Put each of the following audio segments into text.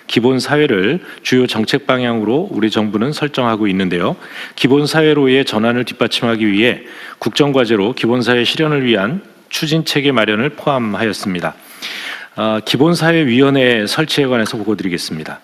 기본사회를 주요 정책 방향으로 우리 정부는 설정하고 있는데요. 기본사회로의 전환을 뒷받침하기 위해 국정과제로 기본사회 실현을 위한 추진체계 마련을 포함하였습니다. 기본사회위원회 설치에 관해서 보고드리겠습니다.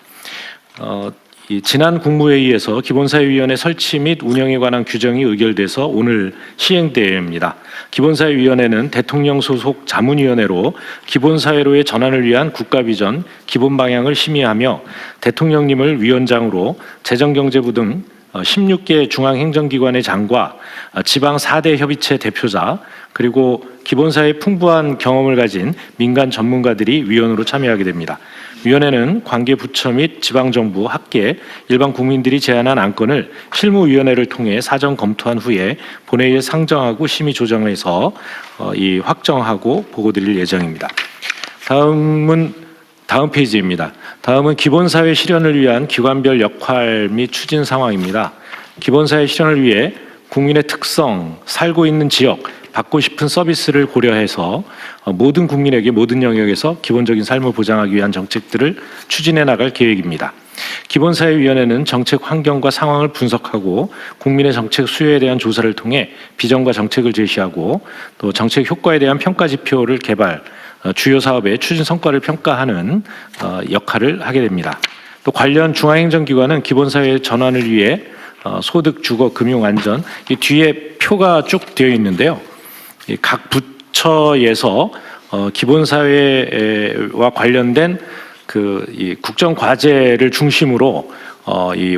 지난 국무회의에서 기본사회위원회 설치 및 운영에 관한 규정이 의결돼서 오늘 시행됩니다. 기본사회위원회는 대통령 소속 자문위원회로 기본사회로의 전환을 위한 국가비전, 기본방향을 심의하며 대통령님을 위원장으로 재정경제부 등 16개 중앙행정기관의 장과 지방 4대 협의체 대표자 그리고 기본사회에 풍부한 경험을 가진 민간 전문가들이 위원으로 참여하게 됩니다. 위원회는 관계 부처 및 지방정부, 학계, 일반 국민들이 제안한 안건을 실무위원회를 통해 사전 검토한 후에 본회의에 상정하고 심의 조정해서 확정하고 보고드릴 예정입니다. 다음 페이지입니다. 다음은 기본사회 실현을 위한 기관별 역할 및 추진 상황입니다. 기본사회 실현을 위해 국민의 특성, 살고 있는 지역, 받고 싶은 서비스를 고려해서 모든 국민에게 모든 영역에서 기본적인 삶을 보장하기 위한 정책들을 추진해 나갈 계획입니다. 기본사회위원회는 정책 환경과 상황을 분석하고 국민의 정책 수요에 대한 조사를 통해 비전과 정책을 제시하고 또 정책 효과에 대한 평가 지표를 개발, 주요 사업의 추진 성과를 평가하는 역할을 하게 됩니다. 또 관련 중앙행정기관은 기본사회 전환을 위해 소득, 주거, 금융, 안전 이 뒤에 표가 쭉 되어 있는데요. 각 부처에서 기본사회와 관련된 이 국정 과제를 중심으로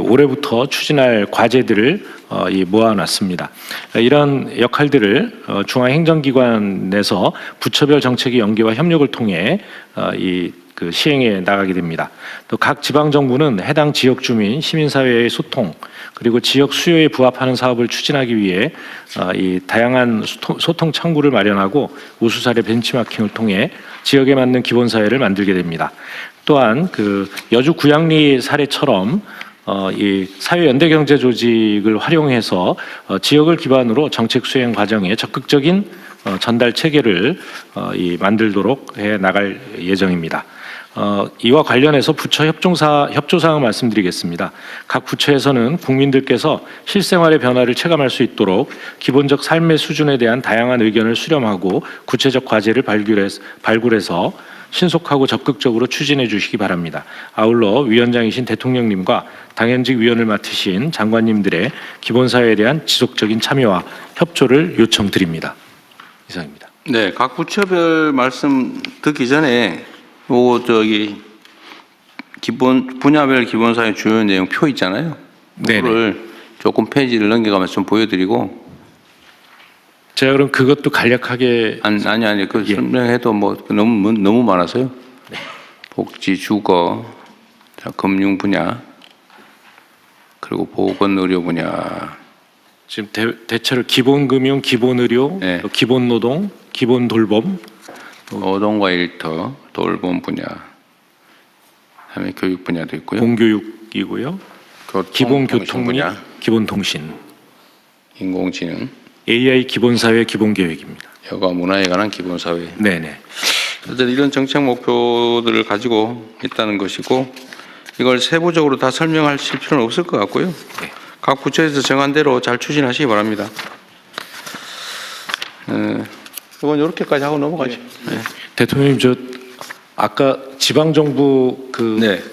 올해부터 추진할 과제들을 모아놨습니다. 이런 역할들을 중앙행정기관에서 부처별 정책의 연계와 협력을 통해 시행해 나가게 됩니다. 또 각 지방정부는 해당 지역 주민, 시민사회의 소통 그리고 지역 수요에 부합하는 사업을 추진하기 위해 이 다양한 소통 창구를 마련하고 우수 사례 벤치마킹을 통해 지역에 맞는 기본사회를 만들게 됩니다. 또한 여주 구양리 사례처럼 이 사회연대경제 조직을 활용해서 지역을 기반으로 정책 수행 과정에 적극적인 전달 체계를 만들도록 해 나갈 예정입니다. 이와 관련해서 부처 협조사항을 말씀드리겠습니다. 각 부처에서는 국민들께서 실생활의 변화를 체감할 수 있도록 기본적 삶의 수준에 대한 다양한 의견을 수렴하고 구체적 과제를 발굴해서 신속하고 적극적으로 추진해 주시기 바랍니다. 아울러 위원장이신 대통령님과 당연직 위원을 맡으신 장관님들의 기본사회에 대한 지속적인 참여와 협조를 요청드립니다. 이상입니다. 네, 각 부처별 말씀 듣기 전에 분야별 기본사회 주요 내용 표 있잖아요. 그걸 조금 페이지를 넘겨가면서 좀 보여드리고. 제가 그럼 그것도 간략하게 아니 그 설명해도 너무 많아서요. 네. 복지, 주거, 금융 분야, 그리고 보건 의료 분야. 지금 대체로 기본금융, 기본의료, 네. 기본노동, 기본돌봄, 노동과 일터, 돌봄 분야, 그다음에 교육 분야도 있고요. 공교육이고요. 기본교통 및 분야, 기본통신, 인공지능, AI 기본사회 기본계획입니다. 여가 문화에 관한 기본사회. 네네. 어쨌든 이런 정책 목표들을 가지고 있다는 것이고 이걸 세부적으로 다 설명하실 필요는 없을 것 같고요. 네. 각 부처에서 정한 대로 잘 추진하시기 바랍니다. 이건 이렇게까지 하고 넘어가죠. 네. 대통령님, 아까 지방정부 네.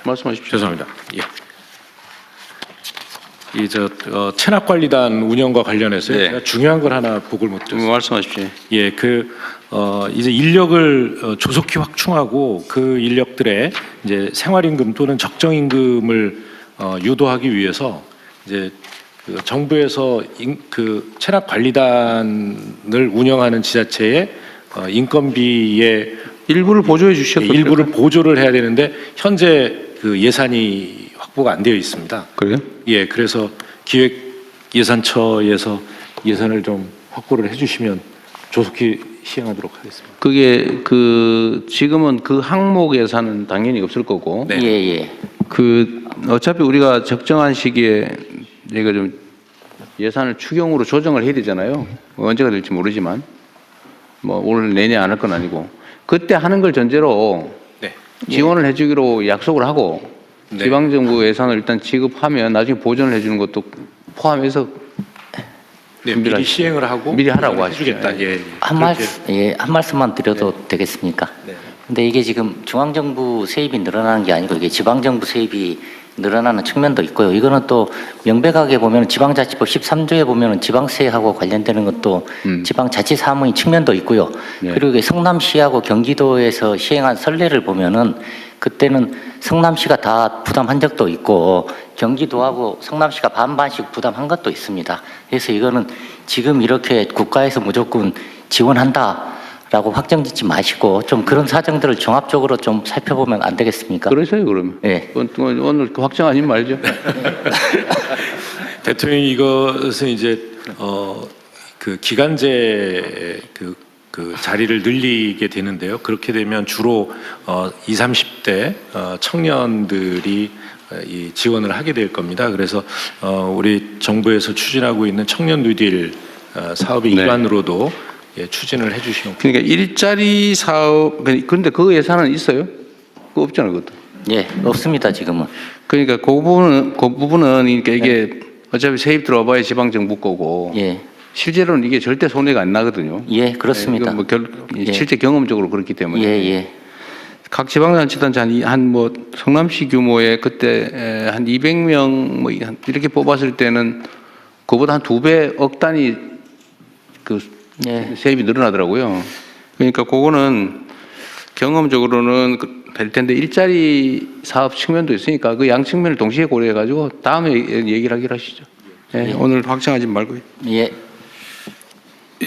말씀하십시오. 죄송합니다. 체납관리단 운영과 관련해서 네. 제가 중요한 걸 하나 보고를 못 드렸습니다. 말씀하십시오. 이제 인력을 조속히 확충하고 그 인력들의 이제 생활임금 또는 적정임금을 유도하기 위해서 이제 정부에서 체납관리단을 운영하는 지자체의 인건비의 일부를 보조해 주셨던 일부를 보조를 해야 되는데 현재 예산이 확보가 안 되어 있습니다. 그래요? 예, 그래서 기획예산처에서 예산을 좀 확보를 해주시면 조속히 시행하도록 하겠습니다. 그게 지금은 그 항목 예산은 당연히 없을 거고. 네. 예. 어차피 우리가 적정한 시기에 이거 좀 예산을 추경으로 조정을 해야 되잖아요. 언제가 될지 모르지만 뭐 올 내내 안 할 건 아니고 그때 하는 걸 전제로 네. 지원을 해주기로 약속을 하고 네. 지방정부 예산을 일단 지급하면 나중에 보전을 해주는 것도 포함해서 네, 미리 시행을 하고 미리 하라고 하시죠. 해주겠다. 예. 한 말씀만 드려도 되겠습니까? 네. 근데 이게 지금 중앙정부 세입이 늘어나는 게 아니고 이게 지방정부 세입이 늘어나는 측면도 있고요. 이거는 또 명백하게 보면 지방자치법 13조에 보면 지방세하고 관련되는 것도 지방자치사무인 측면도 있고요. 네. 그리고 이게 성남시하고 경기도에서 시행한 선례를 보면은 그때는 성남시가 다 부담한 적도 있고 경기도하고 성남시가 반반씩 부담한 것도 있습니다. 그래서 이거는 지금 이렇게 국가에서 무조건 지원한다라고 확정짓지 마시고 좀 그런 사정들을 종합적으로 좀 살펴보면 안 되겠습니까? 그러세요 그러면. 네. 오늘 확정 아니면 말죠. 대통령 이것은 이제 그 기간제 그 자리를 늘리게 되는데요. 그렇게 되면 주로 20, 30대 청년들이 이 지원을 하게 될 겁니다. 그래서 우리 정부에서 추진하고 있는 청년 뉴딜 사업의 네. 일환으로도 예, 추진을 해주시면. 그러니까 일자리 사업 그런데 그 예산은 있어요? 그거 없잖아요, 그것도. 예, 없습니다 지금은. 그러니까 그 부분은 그러니까 이게 어차피 세입 들어봐야 지방 정부 거고. 예, 실제로는 이게 절대 손해가 안 나거든요. 예, 그렇습니다. 이건 뭐 예. 실제 경험적으로 그렇기 때문에. 예, 예. 각 지방자치단체 한 뭐 성남시 규모의 그때 한 200명 뭐 이렇게 뽑았을 때는 그보다 한 2배 억 단위 그 예. 세입이 늘어나더라고요. 그러니까 그거는 경험적으로는 될 텐데 일자리 사업 측면도 있으니까 그 양 측면을 동시에 고려해 가지고 다음에 얘기를 하기로 하시죠. 예, 오늘 확정하지 말고요. 예.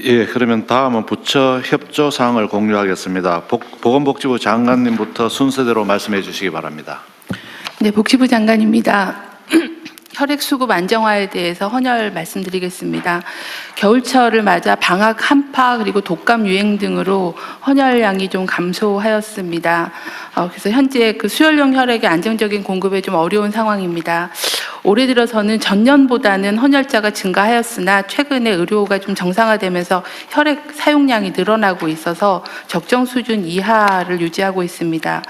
예, 그러면 다음은 부처 협조 사항을 공유하겠습니다. 보건복지부 장관님부터 순서대로 말씀해 주시기 바랍니다. 네, 복지부 장관입니다. 혈액 수급 안정화에 대해서 헌혈 말씀드리겠습니다. 겨울철을 맞아 방학 한파 그리고 독감 유행 등으로 헌혈량이 좀 감소하였습니다. 그래서 현재 그 수혈용 혈액의 안정적인 공급에 좀 어려운 상황입니다. 올해 들어서는 전년보다는 헌혈자가 증가하였으나 최근에 의료가 좀 정상화되면서 혈액 사용량이 늘어나고 있어서 적정 수준 이하를 유지하고 있습니다.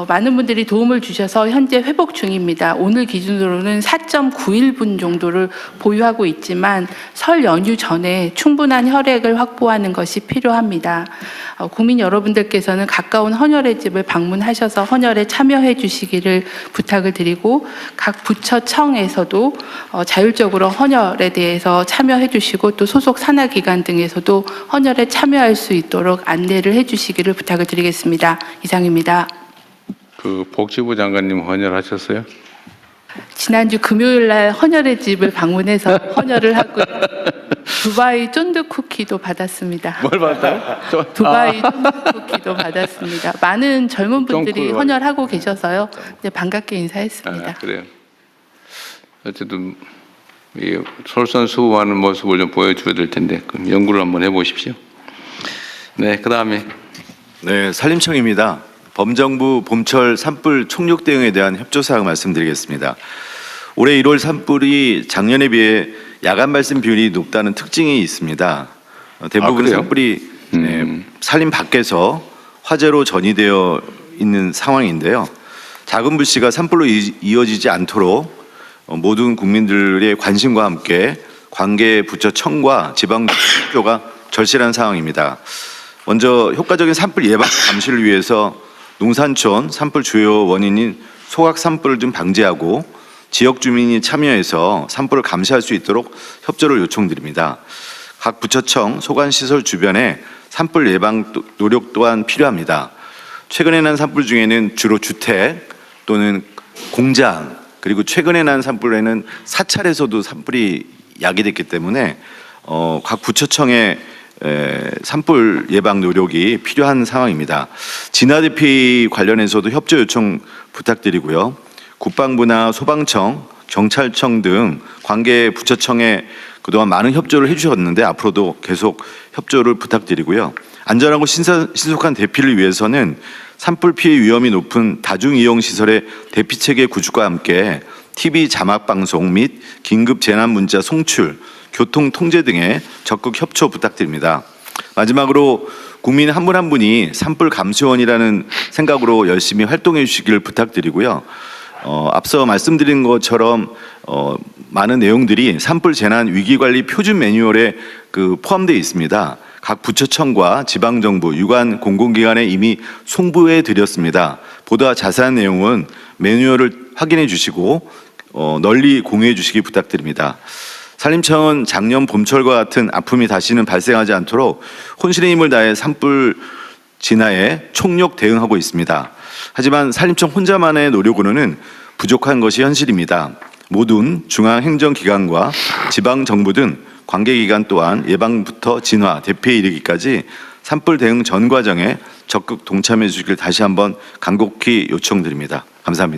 많은 분들이 도움을 주셔서 현재 회복 중입니다. 오늘 기준으로는 4.91분 정도를 보유하고 있지만 설 연휴 전에 충분한 혈액을 확보하는 것이 필요합니다. 국민 여러분들께서는 가까운 헌혈의 집을 방문하셔서 헌혈에 참여해 주시기를 부탁을 드리고 각 부처청에서도 자율적으로 헌혈에 대해서 참여해 주시고 또 소속 산하기관 등에서도 헌혈에 참여할 수 있도록 안내를 해 주시기를 부탁을 드리겠습니다. 이상입니다. 그 복지부 장관님 헌혈하셨어요? 지난주 금요일 날 헌혈의 집을 방문해서 헌혈을 하고요. 두바이 쫀득 쿠키도 받았습니다. 뭘 받았어요? 두바이 쫀득 쿠키도 받았습니다. 많은 젊은 분들이 쫑쿠를 헌혈하고 계셔서요. 네, 반갑게 인사했습니다. 아, 그래요. 어쨌든 이 솔선수범하는 모습을 좀 보여줘야 될 텐데 그럼 연구를 한번 해보십시오. 네, 그 다음에 네, 산림청입니다. 범정부 봄철 산불 총력 대응에 대한 협조 사항 말씀드리겠습니다. 올해 1월 산불이 작년에 비해 야간 발생 비율이 높다는 특징이 있습니다. 대부분 그래요? 산불이 산림 밖에서 화재로 전이되어 있는 상황인데요. 작은 불씨가 산불로 이어지지 않도록 모든 국민들의 관심과 함께 관계 부처청과 지방학교가 절실한 상황입니다. 먼저 효과적인 산불 예방 감시를 위해서 농산촌 산불 주요 원인인 소각 산불을 좀 방지하고 지역 주민이 참여해서 산불을 감시할 수 있도록 협조를 요청드립니다. 각 부처청 소관시설 주변에 산불 예방 노력 또한 필요합니다. 최근에 난 산불 중에는 주로 주택 또는 공장 그리고 최근에 난 산불에는 사찰에서도 산불이 야기됐기 때문에 각 부처청의 산불 예방 노력이 필요한 상황입니다. 진화 대피 관련해서도 협조 요청 부탁드리고요. 국방부나 소방청, 경찰청 등 관계 부처청에 그동안 많은 협조를 해주셨는데 앞으로도 계속 협조를 부탁드리고요. 안전하고 신속한 대피를 위해서는 산불 피해 위험이 높은 다중이용시설의 대피체계 구축과 함께 TV 자막 방송 및 긴급 재난 문자 송출, 교통 통제 등의 적극 협조 부탁드립니다. 마지막으로 국민 한 분 한 분이 산불 감시원이라는 생각으로 열심히 활동해 주시기를 부탁드리고요. 앞서 말씀드린 것처럼 많은 내용들이 산불 재난 위기관리 표준 매뉴얼에 포함되어 있습니다. 각 부처청과 지방정부, 유관 공공기관에 이미 송부해 드렸습니다. 보다 자세한 내용은 매뉴얼을 확인해 주시고 널리 공유해 주시기 부탁드립니다. 산림청은 작년 봄철과 같은 아픔이 다시는 발생하지 않도록 혼신의 힘을 다해 산불 진화에 총력 대응하고 있습니다. 하지만 산림청 혼자만의 노력으로는 부족한 것이 현실입니다. 모든 중앙행정기관과 지방정부 등 관계기관 또한 예방부터 진화, 대피에 이르기까지 산불 대응 전 과정에 적극 동참해 주시길 다시 한번 간곡히 요청드립니다. 감사합니다.